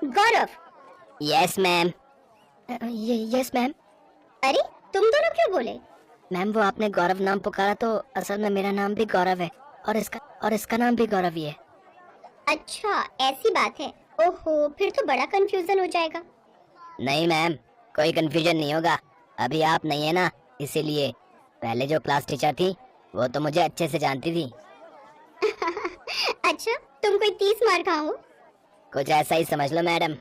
गौरव। Yes ma'am. Yes ma'am. अरे तुम दोनों क्यों बोले? मैम वो आपने गौरव नाम पुकारा तो असल में मेरा नाम भी गौरव है और इसका नाम भी गौरव ही है। अच्छा ऐसी बात है। ओहो, फिर तो बड़ा कंफ्यूजन हो जाएगा। नहीं मैम, कोई कंफ्यूजन नहीं होगा। अभी आप नहीं है ना, इसीलिए। पहले जो क्लास टीचर थी वो तो मुझे अच्छे से जानती थी। अच्छा, तुम कोई 30 मार खाओ हो? कुछ ऐसा ही समझ लो मैडम।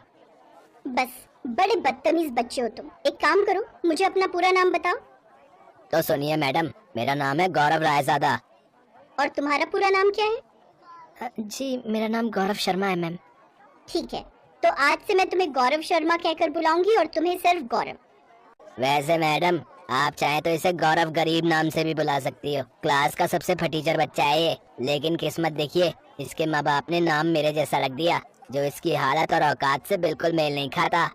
बस, बड़े बदतमीज बच्चे हो तुम। एक काम करो, मुझे अपना पूरा नाम बताओ। तो सुनिए मैडम, मेरा नाम है गौरव रायजादा। और तुम्हारा पूरा नाम क्या है? जी मेरा नाम गौरव शर्मा है मैम। ठीक है, तो आज से मैं तुम्हें गौरव शर्मा कहकर बुलाऊंगी और तुम्हें सिर्फ गौरव। वैसे मैडम, आप चाहे तो इसे गौरव गरीब नाम से भी बुला सकती हो। क्लास का सबसे फटीचर बच्चा है ये, लेकिन किस्मत देखिए, इसके माँ बाप ने नाम मेरे जैसा रख दिया, जो इसकी हालत और औकात से बिल्कुल मेल नहीं खाता।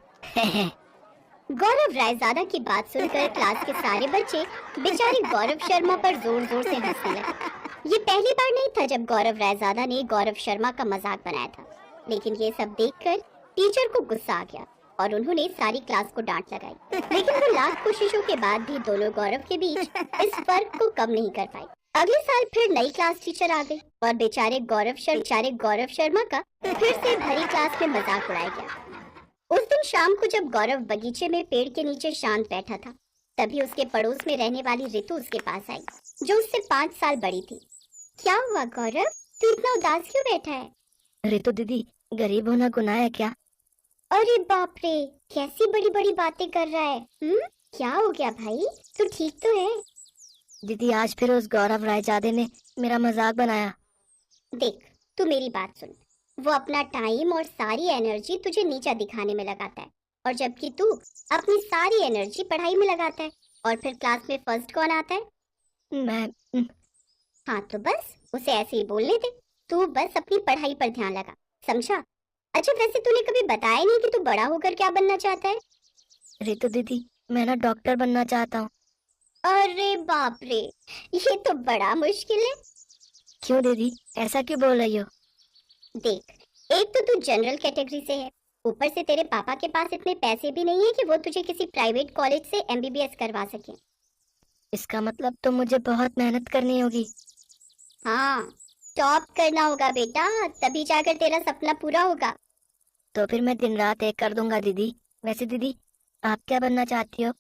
गौरव रायजादा की बात सुनकर क्लास के सारे बच्चे बेचारे गौरव शर्मा पर जोर जोर से हंसने लगे। ये पहली बार नहीं था जब गौरव रायजादा ने गौरव शर्मा का मजाक बनाया था, लेकिन ये सब देखकर टीचर को गुस्सा आ गया और उन्होंने सारी क्लास को डांट लगाई। लेकिन वो लाख कोशिशों के बाद भी दोनों गौरव के बीच इस फर्क को कम नहीं कर पाई। अगले साल फिर नई क्लास टीचर आ गई और बेचारे गौरव शर्मा का फिर से भरी क्लास में मजाक उड़ाया गया। उस दिन शाम को जब गौरव बगीचे में पेड़ के नीचे शांत बैठा था, तभी उसके पड़ोस में रहने वाली रितु उसके पास आई, जो उससे 5 साल बड़ी थी। क्या हुआ गौरव, तू इतना उदास क्यों बैठा है? रितु दीदी, गरीब होना गुनाह है क्या? अरे बाप रे, कैसी बड़ी बड़ी बातें कर रहा है। क्या हो गया भाई, तू ठीक तो है? दीदी आज फिर उस गौरव रायजादे ने मेरा मजाक बनाया। देख, तू मेरी बात सुन। वो अपना टाइम और सारी एनर्जी तुझे नीचा दिखाने में लगाता है, और जबकि तू अपनी सारी एनर्जी पढ़ाई में लगाता है। और फिर क्लास में फर्स्ट कौन आता है? मैं हाँ तो बस उसे ऐसे ही बोलने दे। तू बस अपनी पढ़ाई पर ध्यान लगा, समझा? अच्छा, वैसे तूने कभी बताया नहीं कि तू बड़ा होकर क्या बनना चाहता है? रितु दीदी, मैं ना डॉक्टर बनना चाहता हूँ। अरे बाप रे, ये तो बड़ा मुश्किल है। क्यों दीदी, ऐसा क्यों बोल रही हो? देख, एक तो तू जनरल कैटेगरी से है, ऊपर से तेरे पापा के पास इतने पैसे भी नहीं है कि वो तुझे किसी प्राइवेट कॉलेज से एमबीबीएस करवा सके। इसका मतलब तो मुझे बहुत मेहनत करनी होगी। हाँ, टॉप करना होगा बेटा, तभी जाकर तेरा सपना पूरा होगा। तो फिर मैं दिन रात एक कर दूंगा दीदी। वैसे दीदी, आप क्या बनना चाहती हो?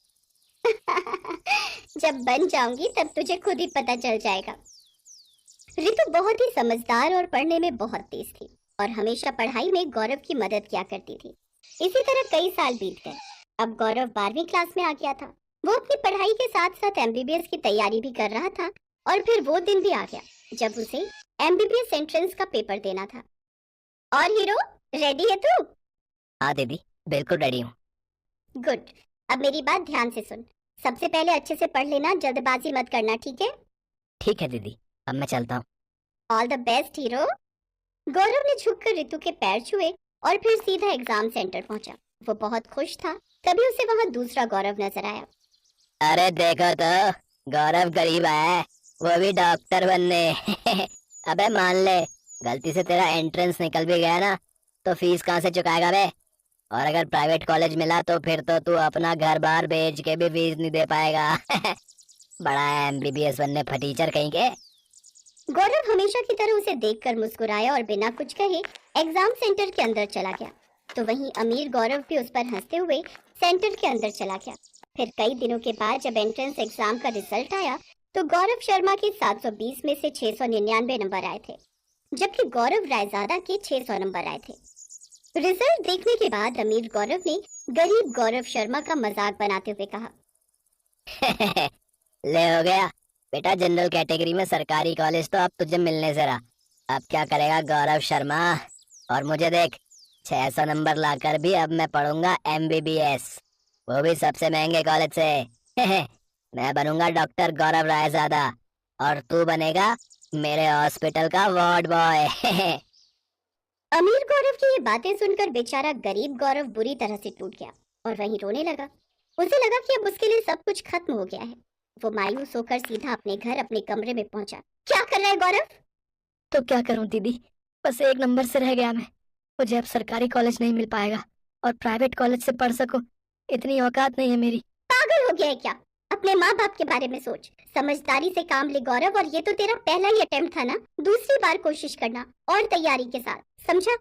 जब बन जाऊंगी तब तुझे खुद ही पता चल जाएगा। रितु बहुत ही समझदार और पढ़ने में बहुत तेज थी और हमेशा पढ़ाई में गौरव की मदद किया करती थी। इसी तरह कई साल बीत गए। अब गौरव 12वीं क्लास में आ गया था। वो अपनी पढ़ाई के साथ साथ एमबीबीएस की तैयारी भी कर रहा था, और फिर वो दिन भी आ गया जब उसे एमबीबीएस एंट्रेंस का पेपर देना था। और हीरो, रेडी है तू? हाँ दीदी, बिल्कुल रेडी हूँ। गुड। अब मेरी बात ध्यान से सुन। सबसे पहले अच्छे से पढ़ लेना, जल्दबाजी मत करना, ठीक है? ठीक है दीदी, अब मैं चलता हूँ। All the best hero. Gaurav ने झुककर रितु के पैर छुए और फिर सीधा एग्जाम सेंटर पहुंचा। वो बहुत खुश था। तभी उसे वहां दूसरा गौरव नजर आया। अरे देखो तो, गौरव गरीब है, वो भी डॉक्टर बनने। अबे मान ले, गलती से तेरा एंट्रेंस निकल भी गया ना, तो फीस कहाँ से चुकाएगा बे? और अगर प्राइवेट कॉलेज मिला तो फिर तो तू अपना घर बार बेच के भी फीस नहीं दे पाएगा। बड़ा है एमबीबीएस बनने, फटीचर कहीं के। गौरव हमेशा की तरह उसे देखकर मुस्कुराया और बिना कुछ कहे एग्जाम सेंटर के अंदर चला गया। तो वहीं अमीर गौरव भी उस पर हंसते हुए सेंटर के अंदर चला गया। फिर कई दिनों के बाद जब एंट्रेंस एग्जाम का रिजल्ट आया, तो गौरव शर्मा के 720 में से 699 नंबर आए थे, जबकि गौरव रायजादा के 600 नंबर आए थे। रिजल्ट देखने के बाद अमीर गौरव ने गरीब गौरव शर्मा का मजाक बनाते हुए कहा, ले हो गया बेटा, जनरल कैटेगरी में सरकारी कॉलेज तो अब तुझे मिलने से रहा। अब क्या करेगा गौरव शर्मा? और मुझे देख, 600 नंबर लाकर भी अब मैं पढ़ूंगा एमबीबीएस, वो भी सबसे महंगे कॉलेज से। मैं बनूंगा डॉक्टर गौरव रायजादा, और तू बनेगा मेरे हॉस्पिटल का वार्ड बॉय। अमीर गौरव की ये बातें सुनकर बेचारा गरीब गौरव बुरी तरह से टूट गया और वहीं रोने लगा। उसे लगा कि अब उसके लिए सब कुछ खत्म हो गया है। वो मायूस होकर सीधा अपने घर, अपने कमरे में पहुंचा। क्या कर रहा है गौरव? तो क्या करूं दीदी, बस एक नंबर से रह गया मैं। मुझे अब सरकारी कॉलेज नहीं मिल पाएगा और प्राइवेट कॉलेज से पढ़ सकूं, इतनी औकात नहीं है मेरी। पागल हो गया है क्या? अपने माँ बाप के बारे में सोच, समझदारी से काम ले गौरव। और ये तो तेरा पहला ही अटेम्प्ट था ना, दूसरी बार कोशिश करना और तैयारी के साथ, समझा?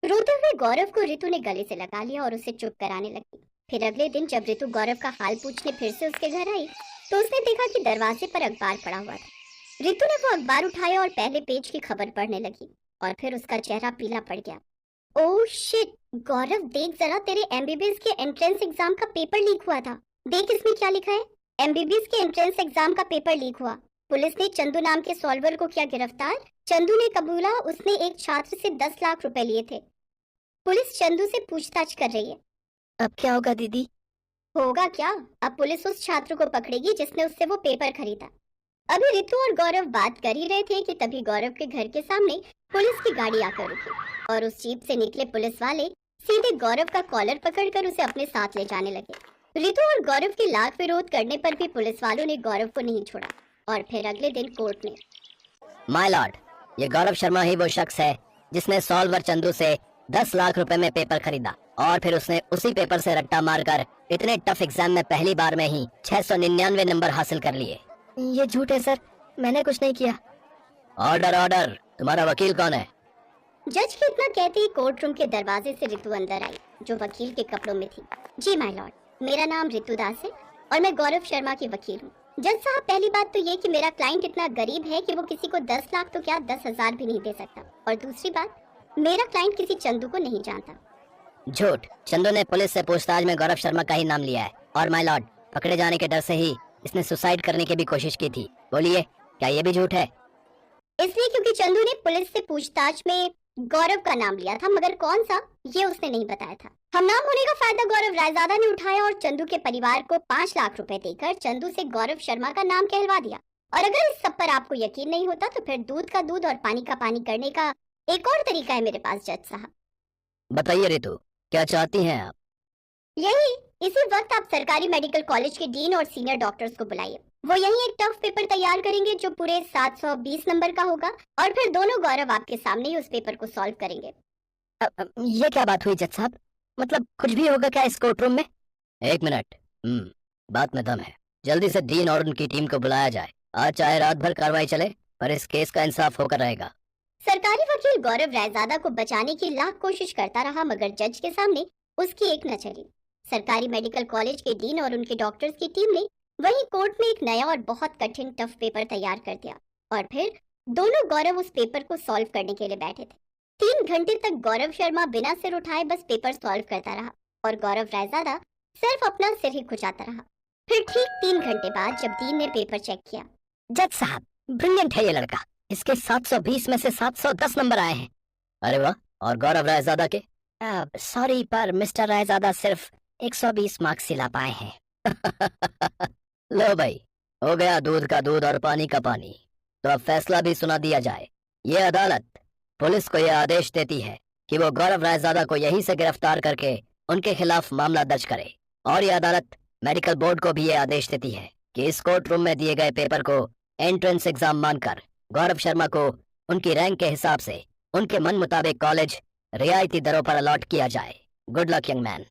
रोते हुए गौरव को रितु ने गले से लगा लिया और उसे चुप कराने लगी। फिर अगले दिन जब रितु गौरव का हाल पूछने फिर से उसके घर आई तो उसने देखा कि दरवाजे पर अखबार पड़ा हुआ था। रितु ने वो अखबार उठाया और पहले पेज की खबर पढ़ने लगी और फिर उसका चेहरा पीला पड़ गया। ओह शिट गौरव, देख जरा, तेरे एमबीबीएस के एंट्रेंस एग्जाम का पेपर लीक हुआ था। देख इसमें क्या लिखा है, एमबीबीएस के एंट्रेंस एग्जाम का पेपर लीक हुआ। पुलिस ने चंदू नाम के सॉल्वर को किया गिरफ्तार। चंदू ने कबूला उसने एक छात्र से 10 लाख रुपए लिए थे। पुलिस चंदू से पूछताछ कर रही है। अब क्या होगा दीदी? होगा क्या, अब पुलिस उस छात्र को पकड़ेगी जिसने उससे वो पेपर खरीदा। अभी रितु और गौरव बात कर ही रहे थे कि तभी गौरव के घर के सामने पुलिस की गाड़ी आकर रुकी और उस जीप से निकले पुलिस वाले सीधे गौरव का कॉलर पकड़कर उसे अपने साथ ले जाने लगे। रितु और गौरव के लाख विरोध करने पर भी पुलिस वालों ने गौरव को नहीं छोड़ा और फिर अगले दिन कोर्ट में। माय लॉर्ड, ये गौरव शर्मा ही वो शख्स है जिसने सॉल्वर चंदू से 10 लाख रुपए में पेपर खरीदा और फिर उसने उसी पेपर से रट्टा मारकर इतने टफ एग्जाम में पहली बार में ही 699 नंबर हासिल कर लिए। ये झूठ है सर, मैंने कुछ नहीं किया। ऑर्डर ऑर्डर, तुम्हारा वकील कौन है? जज के इतना कहते ही कोर्ट रूम के दरवाजे से रितु अंदर आई जो वकील के कपड़ों में थी। जी माय लॉर्ड, मेरा नाम रितु दास है और मैं गौरव शर्मा की वकील हूँ। जज साहब, पहली बात तो ये कि मेरा क्लाइंट इतना गरीब है कि वो किसी को 10 लाख तो क्या 10,000 भी नहीं दे सकता। और दूसरी बात, मेरा क्लाइंट किसी चंदू को नहीं जानता। झूठ, चंदू ने पुलिस से पूछताछ में गौरव शर्मा का ही नाम लिया है और माय लॉर्ड, पकड़े जाने के डर से ही इसने सुसाइड करने की भी कोशिश की थी। बोलिए, क्या ये भी झूठ है? इसलिए क्योंकि चंदू ने पुलिस से पूछताछ में गौरव का नाम लिया था, मगर कौन सा ये उसने नहीं बताया था। हम नाम होने का फायदा गौरव रायजादा ने उठाया और चंदू के परिवार को 5 लाख रुपए देकर चंदू से गौरव शर्मा का नाम कहलवा दिया। और अगर इस सब पर आपको यकीन नहीं होता तो फिर दूध का दूध और पानी का पानी करने का एक और तरीका है मेरे पास जज साहब। बताइए रितु, क्या चाहती हैं आप? यही, इसी वक्त आप सरकारी मेडिकल कॉलेज के डीन और सीनियर डॉक्टर्स को बुलाइए। वो यही एक टफ पेपर तैयार करेंगे जो पूरे 720 नंबर का होगा और फिर दोनों गौरव आपके सामने ही उस पेपर को सॉल्व करेंगे। ये क्या बात हुई जज साहब? मतलब कुछ भी होगा क्या इस कोर्ट रूम में? एक मिनट, बात में दम है। जल्दी से डीन और उनकी टीम को बुलाया जाए। आज चाहे रात भर कार्रवाई चले पर इस केस का इंसाफ होकर रहेगा। सरकारी वकील गौरव रायजादा को बचाने की लाख कोशिश करता रहा मगर जज के सामने उसकी एक न चली। सरकारी मेडिकल कॉलेज के डीन और उनके डॉक्टर्स की टीम ने वही कोर्ट में एक नया और बहुत कठिन टफ पेपर तैयार कर दिया और फिर दोनों गौरव उस पेपर को सॉल्व करने के लिए बैठे थे। 3 घंटे तक गौरव शर्मा बिना सिर उठाए बस पेपर सॉल्व करता रहा और गौरव रायजादा सिर्फ अपना सिर ही खुजाता रहा। फिर ठीक 3 घंटे बाद जब डीन ने पेपर चेक किया, जज साहब, ब्रिलियंट है ये लड़का, इसके 720 में से 710 नंबर आए हैं। अरे वाह, और गौरव रायजादा के? सॉरी पर मिस्टर रायजादा सिर्फ 120 मार्क्स ही ला पाए हैं। लो भाई, हो गया दूध का दूध और पानी का पानी। तो अब फैसला भी सुना दिया जाए। ये अदालत पुलिस को यह आदेश देती है कि वो गौरव रायजादा को यहीं से गिरफ्तार करके उनके खिलाफ मामला दर्ज करे और ये अदालत मेडिकल बोर्ड को भी ये आदेश देती है कि इस कोर्ट रूम में दिए गए पेपर को एंट्रेंस एग्जाम मानकर गौरव शर्मा को उनकी रैंक के हिसाब से उनके मन मुताबिक कॉलेज रियायती दरों पर अलॉट किया जाए। Good luck young man.